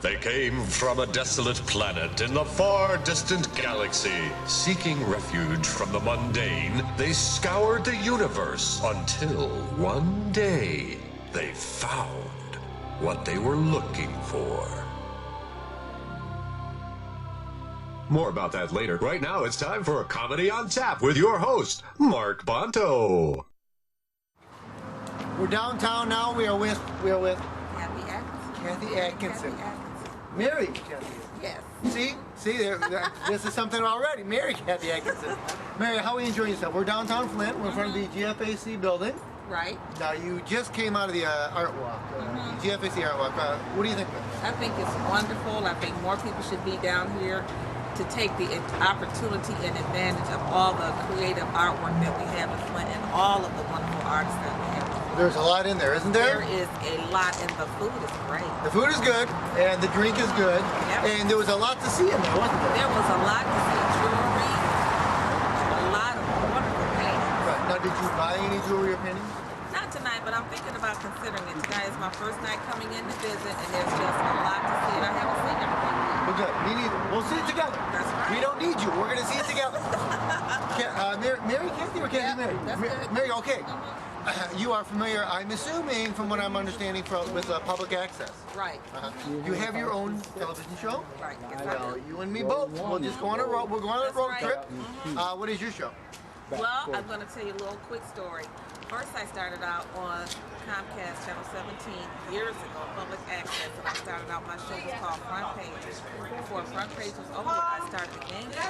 They came from a desolate planet in the far distant galaxy. Seeking refuge from the mundane, they scoured the universe until one day they found what they were looking for. More about that later. Right now, it's time for a Comedy on Tap with your host, Mark Bonto. We're downtown now. We are with Kathy Atkinson. Kathy Atkinson. Kathy Atkinson. Mary Kathy. Yes. See, this is something already. Mary Kathy Atkinson. Mary, how are you enjoying yourself? We're downtown Flint. We're in front of the GFAC building. Right. Now, you just came out of the art walk, the GFAC art walk. What do you think of it? I think it's wonderful. I think more people should be down here to take the opportunity and advantage of all the creative artwork that we have in Flint and all of the wonderful artists that we have. There's a lot in there, isn't there? There is a lot, and the food is great. The food is good, and the drink is good, and there was a lot to see in there, wasn't there? There was a lot to see. Jewelry, a lot of wonderful paintings. Right. Now, did you buy any jewelry or paintings? Not tonight, but I'm thinking about considering it. Tonight is my first night coming in to visit, and there's just a lot to see, and I haven't seen everything yet. Well, good. Me neither. We'll see it together. That's right. We don't need you. We're going to see it together. Mary Kathy or Kathy Mary? That's good. Mary, okay. You are familiar, I'm assuming, from what I'm understanding, with public access. Right. You have your own television show? Right. Yes, I Well, do. you and me both. We'll just go on a road. We're going on a That's road right. trip. What is your show? Well, I'm going to tell you a little quick story. First, I started out on Comcast Channel 17 years ago, public access, and I started out, my show was called Front Page. Before Front Page was over, I started a game show.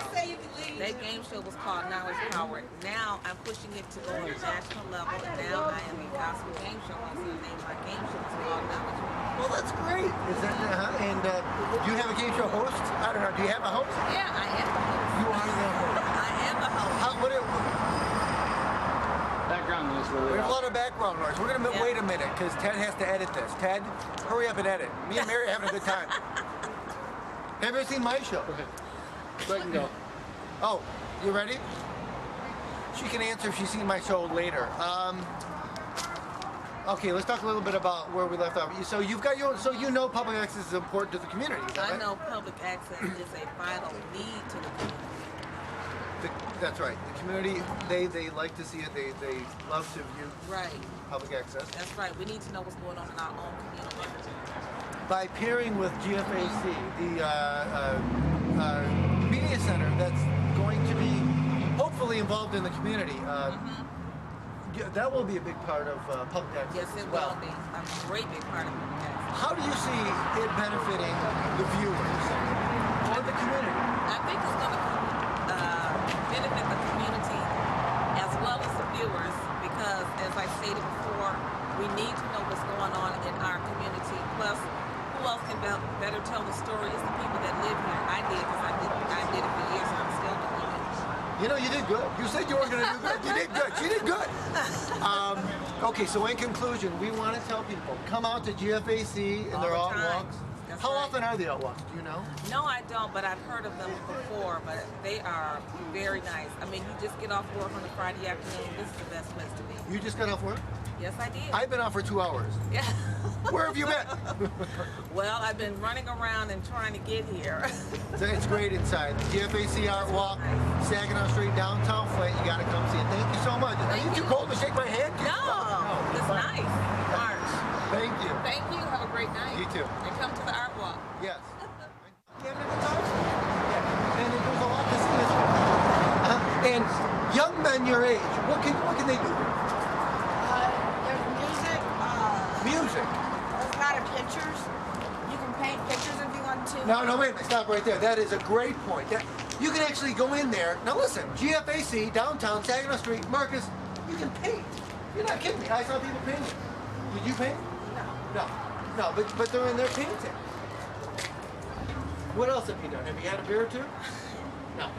That game show was called Knowledge Power. Now I'm pushing it to go to the national level, and now I am a gospel game show. So the name of my game show is called Knowledge Power. Well, that's great. Is that, and do you have a game show host? I don't know. Do you have a host? Yeah, I am the host. You are the host. I am the host. Background noise really There's a loud. lot of background noise. We're going to wait a minute because Ted has to edit this. Ted, hurry up and edit. Me and Mary are having a good time. Have you ever seen my show? Go ahead. Go ahead and go. Oh, you ready? She can answer if she's seen my show later. Okay, let's talk a little bit about where we left off. So you've got your, so you know public access is important to the community. Is that I right? know public access is a vital need to the community. That's right. The community, they like to see it. They love to view Right. public access. That's right. We need to know what's going on in our own community. By pairing with GFAC, the media center that's going to be hopefully involved in the community, that will be a big part of public access. Yes, it as well. will be a great big part of public access. How do you see it benefiting the viewers or the community? I think it's going to benefit the community as well as the viewers because, as I stated before, we need to know what's going on in our community. Plus, who else can better tell the story is the people that live here. I did because I did it for years and I'm still doing it. You know, you did good. You said you were going to do good. You did good. You did good. Okay, so in conclusion, we want to tell people, come out to GFAC and All their the art time. walks. That's How right. often are the art walks? Do you know? No, I don't, but I've heard of them before, but they are very nice. I mean, you just get off work on a Friday afternoon. This is the best place to be. You just got off work? Yes, I did. I've been off for 2 hours. Yeah. Where have you been? Well, I've been running around and trying to get here. It's great inside. The GFAC Art Walk, Saginaw Street, downtown Flint. You got to come see it. Thank you so much. Are you too cold to shake my hand? No, it's nice. March. Thank you. Thank you. Have a great night. You too. And come to the art walk. Yes. You having a good time? Yeah. And there's a lot to see as well. And young men your age, what can they do? There's music. Music. There's a lot of pictures. You can paint pictures if you want to. No, wait a minute. Stop right there. That is a great point. You can actually go in there. Now listen, GFAC, downtown, Saginaw Street, Marcus, you can paint. You're not kidding me. I saw people painting. Did you paint? No, but they're in there painting. What else have you done? Have you had a beer or two? No.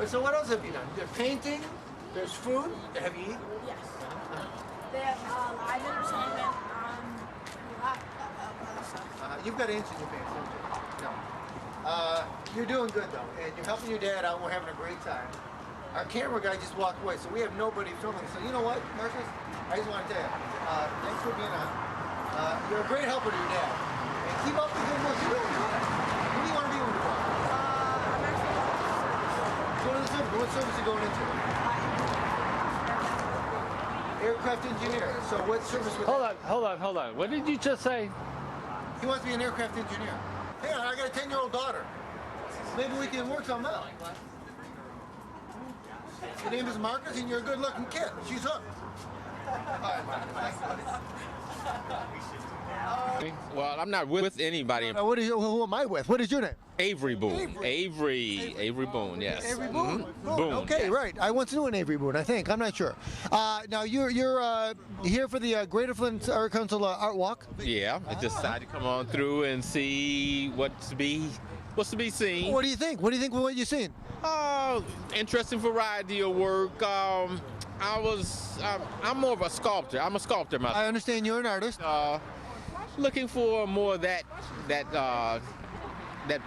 So what else have you done? There's painting, there's food. Have you eaten? Yes. They have live entertainment. A lot of other stuff. You've got ants in your pants, don't you? No. You're doing good though, and you're helping your dad out. And we're having a great time. Our camera guy just walked away, so we have nobody filming. So you know what, Marcus? I just want to tell you, thanks for being on. You're a great helper to your dad, and keep up the good work you're doing. What service are you going into? Aircraft engineer. So what service would Hold on. What did you just say? He wants to be an aircraft engineer. Hang on, I got a 10-year-old daughter. Maybe we can work something out. Your name is Marcus and you're a good-looking kid. She's hooked. Well, I'm not with anybody. Now, who am I with? What is your name? Avery Boone. Avery Boone, yes. Avery Boone. Mhm. Boone. Okay, right. I once knew an Avery Boone, I think. I'm not sure. Now, you're here for the Greater Flint Art Council Art Walk? Yeah, I decided to come on through and see what's to be seen. What do you think? What do you think of what you've seen? Interesting variety of work. I'm more of a sculptor. I'm a sculptor myself. I understand you're an artist. Looking for more of that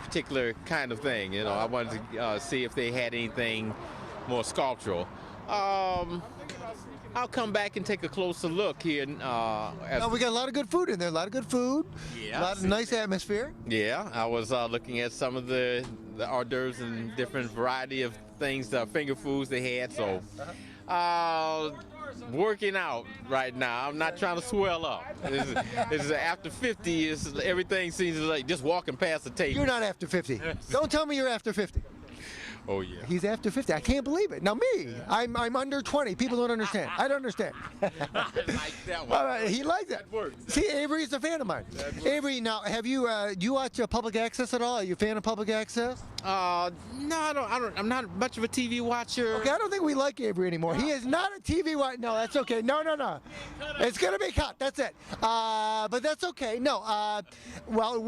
particular kind of thing. You know, I wanted to see if they had anything more sculptural. I'll come back and take a closer look here. Now, we got a lot of good food in there. A lot of good food. Yeah. A lot of nice atmosphere. Yeah, I was looking at some of the hors d'oeuvres and different variety of things, finger foods they had. So, working out right now. I'm not trying to swell up. This is after 50. Everything seems like just walking past the table. You're not after 50. Don't tell me you're after 50. Oh yeah. He's after 50. I can't believe it. Now me, I'm under 20. People don't understand. I don't understand. I like that one. All right, he likes it. That works. See, Avery's a fan of mine. Avery, now have you do you watch public access at all? Are you a fan of public access? No, I don't. I'm not much of a TV watcher. Okay, I don't think we like Avery anymore. He is not a TV watcher. No, that's okay. No. It's gonna be cut. That's it. But that's okay. No. Well,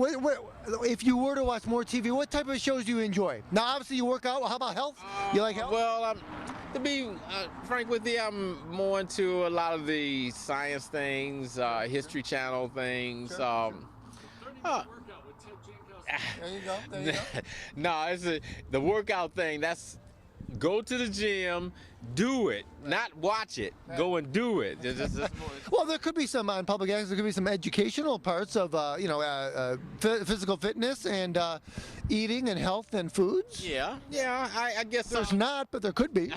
if you were to watch more TV, what type of shows do you enjoy? Now, obviously, you work out. How about health? You like health? Well, to be frank with you, I'm more into a lot of the science things, History Channel things. There you go. There you go. No, it's the workout thing. That's go to the gym, do it, not watch it. Go and do it. Well, there could be some on public access. There could be some educational parts of physical fitness and eating and health and foods. Yeah. I guess There's not, but there could be.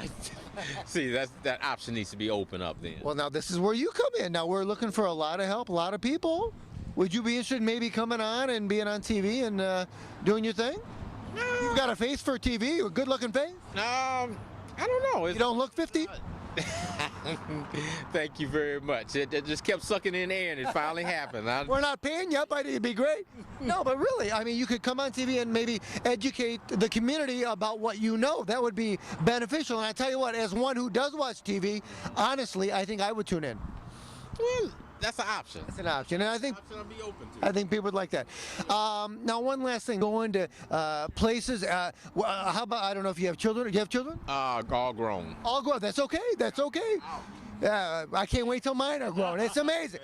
See, that option needs to be open up then. Well, now this is where you come in. Now we're looking for a lot of help, a lot of people. Would you be interested in maybe coming on and being on TV and doing your thing? No. You've got a face for TV, a good-looking face. I don't know. You don't look 50. Thank you very much. It just kept sucking in air, and it finally happened. We're not paying you, but it'd be great. No, but really, I mean, you could come on TV and maybe educate the community about what you know. That would be beneficial. And I tell you what, as one who does watch TV, honestly, I think I would tune in. Well, that's an option. It's an option, and I think Option I'll be open to. I think people would like that. Now, one last thing, going to places. How about, I don't know if you have children. Do you have children? All grown. All grown. That's okay. That's okay. I can't wait till mine are grown. It's amazing.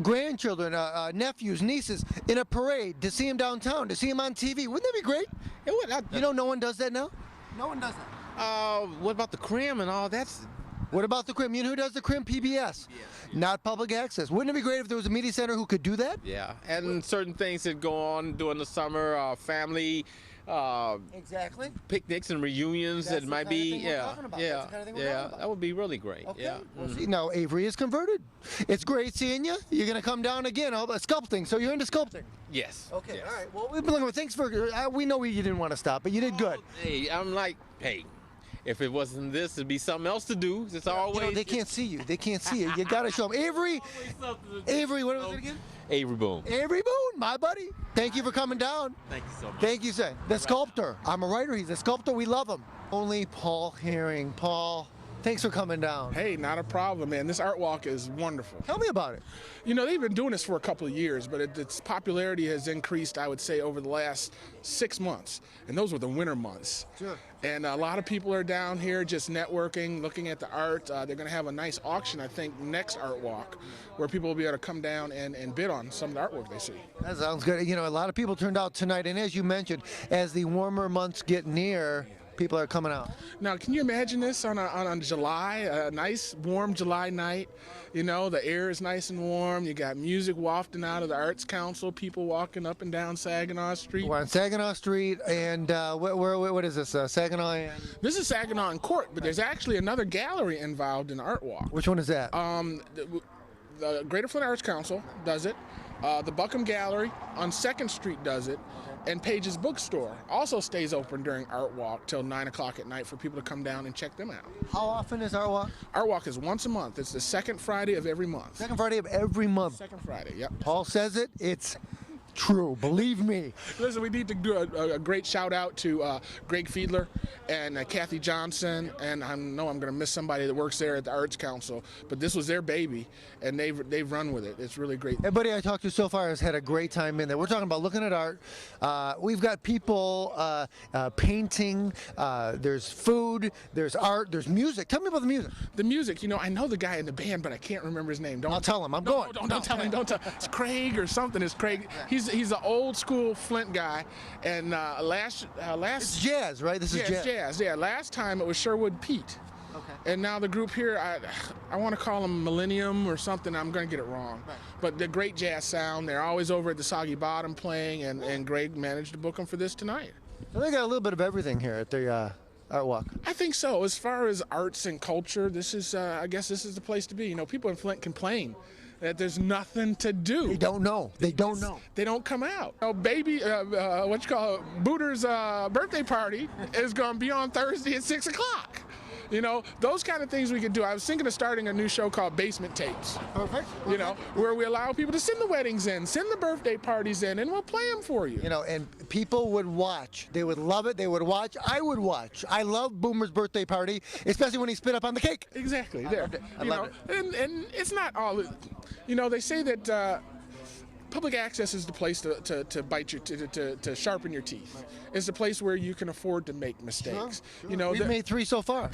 Grandchildren, nephews, nieces in a parade to see them downtown, to see them on TV. Wouldn't that be great? It would. You know, no one does that now. No one does that. What about the Crim and all that? What about the Crim? You know who does the Crim? PBS. Not public access. Wouldn't it be great if there was a media center who could do that? Yeah, and certain things that go on during the summer, family Exactly. picnics and reunions That's that the might kind of be, thing we're talking about. That's the kind of thing we're talking about. that would be really great. Okay. Yeah. Well, see, now Avery is converted. It's great seeing you. You're gonna come down again. How about sculpting? So you're into sculpting. Yes. Okay. yes. All right. Well, we've been looking for. Thanks for. We know you didn't want to stop, but you did good. Hey, I'm like, hey, if it wasn't this, it'd be something else to do. It's always. You know, they can't see you. They can't see you. You gotta show them. Avery. Avery. What was it again? Avery Boone. Avery Boone, my buddy. Thank you for coming down. Thank you so much. Thank you, sir. The sculptor. I'm a writer. He's a sculptor. We love him. Only Paul Herring. Paul, thanks for coming down. Hey, not a problem, man. This art walk is wonderful. Tell me about it. You know, they've been doing this for a couple of years, but its popularity has increased, I would say, over the last 6 months. And those were the winter months. Sure. And a lot of people are down here just networking, looking at the art. They're going to have a nice auction, I think, next art walk, where people will be able to come down and bid on some of the artwork they see. That sounds good. You know, a lot of people turned out tonight, and as you mentioned, as the warmer months get near, people are coming out. Now, can you imagine this on July, a nice warm July night? You know, the air is nice and warm. You got music wafting out of the Arts Council, people walking up and down Saginaw Street. We're on Saginaw Street, and what is this? Saginaw and... This is Saginaw and Court, but there's actually another gallery involved in the Art Walk. Which one is that? The Greater Flint Arts Council does it. The Buckham Gallery on 2nd Street does it. And Page's Bookstore also stays open during Art Walk till 9 o'clock at night for people to come down and check them out. How often is Art Walk? Art Walk is once a month. It's the 2nd Friday of every month. Second Friday of every month. 2nd Friday, yep. Paul says it, it's true. Believe me. Listen, we need to do a great shout out to Greg Fiedler and Kathy Johnson, and I know I'm going to miss somebody that works there at the Arts Council, but this was their baby, and they've run with it. It's really great. Everybody I talked to so far has had a great time in there. We're talking about looking at art. We've got people painting. There's food. There's art. There's music. Tell me about the music. The music, you know, I know the guy in the band, but I can't remember his name. I'll tell him. I'm going. Don't tell him. Don't tell. It's Craig or something. It's Craig. He's an old school Flint guy, and last It's jazz, right? This is it's jazz. Yeah, last time it was Sherwood Pete. Okay. And now the group here, I want to call them Millennium or something. I'm going to get it wrong. Right. But the great jazz sound. They're always over at the Soggy Bottom playing, and Greg managed to book them for this tonight. So they got a little bit of everything here at the Art Walk. I think so. As far as arts and culture, this is, I guess this is the place to be. You know, people in Flint complain that there's nothing to do. They don't know. They don't know. They don't come out. Booter's birthday party is going to be on Thursday at 6 o'clock. You know, those kind of things we could do. I was thinking of starting a new show called Basement Tapes. Perfect. You know, where we allow people to send the weddings in, send the birthday parties in, and we'll play them for you. You know, and people would watch. They would love it. They would watch. I would watch. I love Boomer's birthday party, especially when he spit up on the cake. Exactly. I loved it. And it's not all. You know, they say that public access is the place to bite your to sharpen your teeth. It's the place where you can afford to make mistakes. Sure. You know, we've made 3 so far.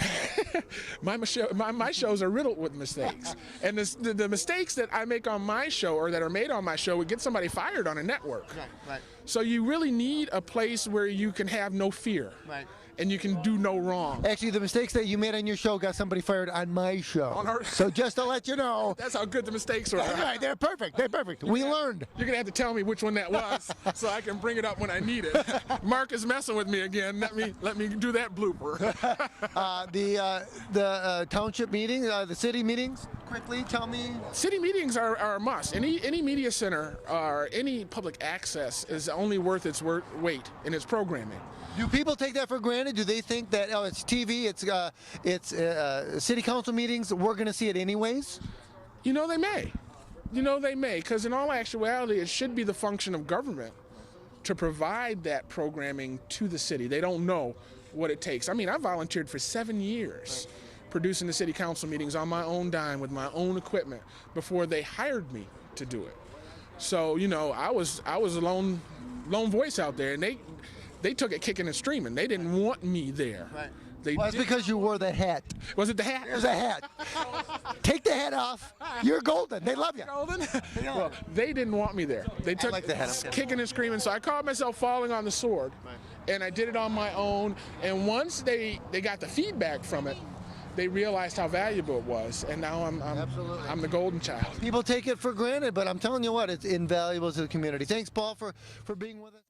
my shows are riddled with mistakes, and the mistakes that I make on my show or that are made on my show would get somebody fired on a network. Right. So you really need a place where you can have no fear. Right. And you can do no wrong. Actually, the mistakes that you made on your show got somebody fired on my show. On our... So just to let you know. That's how good the mistakes were. Right, they're perfect. They're perfect. We learned. You're going to have to tell me which one that was so I can bring it up when I need it. Mark is messing with me again. Let me do that blooper. The township meetings, the city meetings, quickly tell me. City meetings are a must. Any media center or any public access is only worth its weight in its programming. Do people take that for granted? Do they think that, oh, it's TV, it's city council meetings, we're going to see it anyways? You know, they may. Because in all actuality, it should be the function of government to provide that programming to the city. They don't know what it takes. I mean, I volunteered for 7 years producing the city council meetings on my own dime with my own equipment before they hired me to do it. So, you know, I was a lone voice out there, and they took it kicking and screaming. They didn't want me there. Right. Well, it's because you wore the hat. Was it the hat? There's a hat. Take the hat off. You're golden. They love you. Golden? Well, they didn't want me there. They took like the hat. kicking and screaming. So I caught myself falling on the sword. Right. And I did it on my own. And once they got the feedback from it, they realized how valuable it was. And now I'm the golden child. People take it for granted, but I'm telling you what, it's invaluable to the community. Thanks, Paul, for being with us.